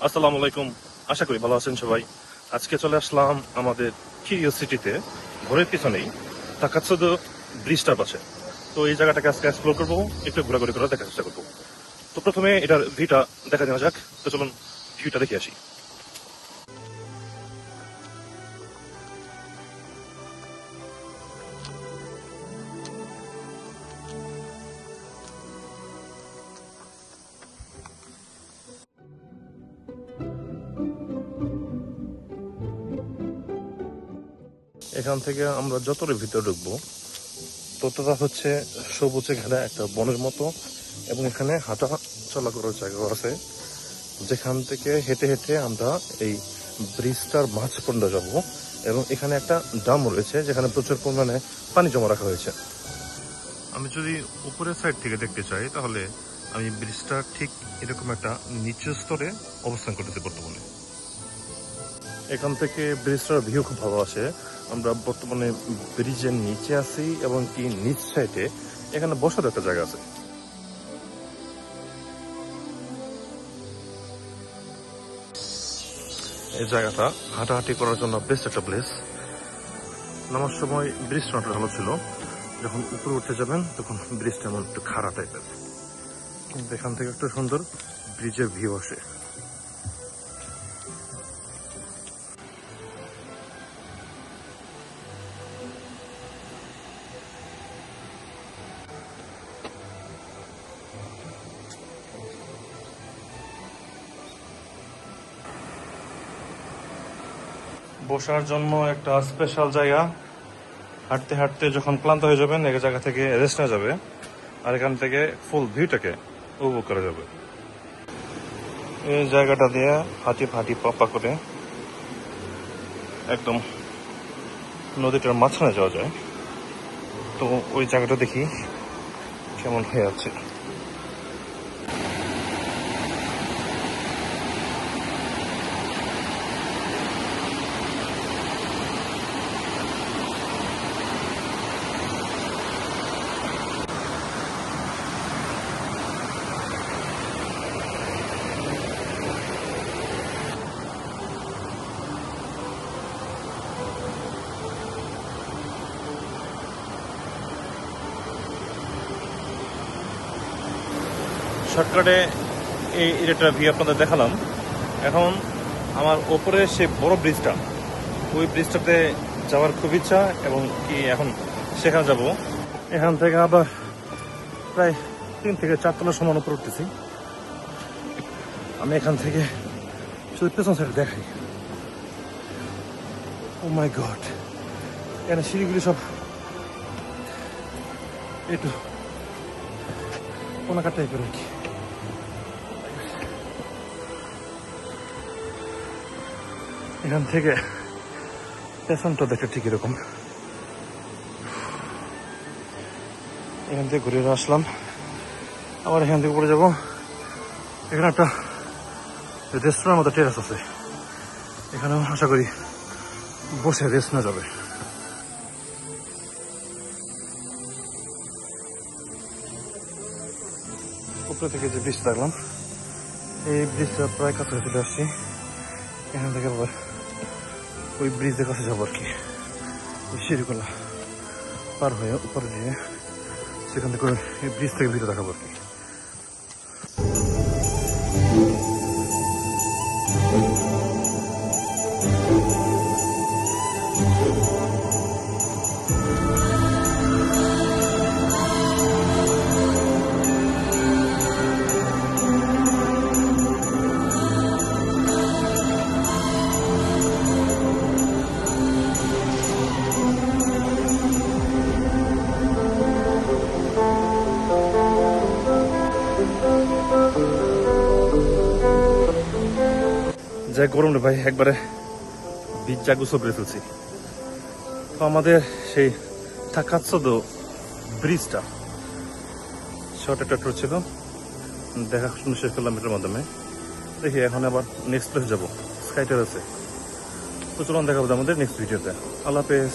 আসসালামু আলাইকুম। আশা করি ভালো আছেন সবাই। আজকে চলে আসলাম আমাদের কিউরিওসিটিতে, ঘরের পিছনেই তাকাতসুদো ব্রিজটার পাশে। তো এই জায়গাটাকে আজকে এক্সপ্লোর করবো, একটু ঘোরাঘুরি করে দেখার চেষ্টা করবো। তো প্রথমে এটার ভিউটা দেখা নেওয়া যাক। তো চলুন ভিউটা দেখে আসি। এখান থেকে আমরা যতটা ভিতরে ঢুকবো ততটা হচ্ছে সবুজে ঘেরা একটা বনের মতো, এবং এখানে হাঁটা চলা করার জায়গাও আছে, যেখান থেকে হেঁটে হেঁটে আমরা এই ব্রিজটার মাঝ পর্যন্ত যাব। এবং এখানে একটা ডাম রয়েছে যেখানে প্রচুর পরিমাণে পানি জমা রাখা হয়েছে। আমি যদি উপরের সাইড থেকে দেখতে চাই তাহলে আমি ব্রিজটা ঠিক এরকম একটা নিচু স্তরে অবস্থান করতেছি বর্তমানে। এখান থেকে ব্রিজটার ভিউ খুব ভালো আসে। আমরা বর্তমানে ব্রিজের নিচে আছি, এবং কি নিচ সাইডে এখানে বসার একটা জায়গা আছে। এই জায়গাটা হাঁটাহাঁটি করার জন্য বেস্ট একটা প্লেস। নামার সময় ব্রিজটা অনেকটা ভালো ছিল, যখন উপরে উঠে যাবেন তখন ব্রিজটা এমন একটু খাড়া টাইপের, কিন্তু এখান থেকে একটা সুন্দর ব্রিজের ভিউ আসে। বসার জন্য একটা স্পেশাল জায়গা। হাঁটতে হাঁটতে যখন ক্লান্ত হয়ে যাবেন এক জায়গা থেকে রেস্ট নেওয়া যাবে, আর এখান থেকে ফুল ভিউটাকে উপভোগ করা যাবে। এই জায়গাটা দিয়ে হাঁটি ফাঁটি পাপা করে একদম নদীটার মাঝখানে যাওয়া যায়। তো ওই জায়গাটা দেখি কেমন হয়ে আছে। শর্টকাটে এই এরিয়াটার ভিউ আপনাদের দেখালাম। এখন আমার ওপরে সেই বড় ব্রিজটা, ওই ব্রিজটাতে যাওয়ার খুব ইচ্ছা, এবং কি এখন সেখানে যাব। এখান থেকে আবার প্রায় 3 থেকে 4 তলা সমান উপরে উঠতেছি। আমি এখান থেকে শুধু পেছন সাইডে দেখাই। ও মাই গড, এখানে সিঁড়িগুলি সব একটু কোনাকা টাইপের আর কি। এখান থেকে পেছনটা দেখে ঠিক এরকম। এখান থেকে ঘুরে আসলাম, আবার এখান থেকে উপরে যাবো। এখানে একটা রেস্টুরেন্টের মতো টেরাস আছে, এখানেও আশা করি বসে রেস্ট নেওয়া যাবে। উপরে থেকে যে ব্রিজ দেখলাম, এই ব্রিজটা প্রায় কাছে চলে আসছি। এখান থেকে আবার ওই ব্রিজের কাছে যাবো আর কি। ওই সিঁড়িগুলা পার হয়ে উপরে দিয়ে সেখান থেকে এই ব্রিজ থেকে ভিতরে দেখাবো আর কি। যাই গরম রে ভাই, একবারে ভিজা গোসল করে ফেলছি। তো আমাদের সেই তাকাতসুদো ব্রিজটা শর্ট একটা ট্যুর ছিল, দেখা শুনে শেষ করলাম এটার মাধ্যমে। দেখি এখন আবার নেক্সট প্লেস যাবো, স্কাই টেরাসে। তো চলুন দেখাবো আমাদের নেক্সট ভিডিওতে। আল্লাহ হাফেজ।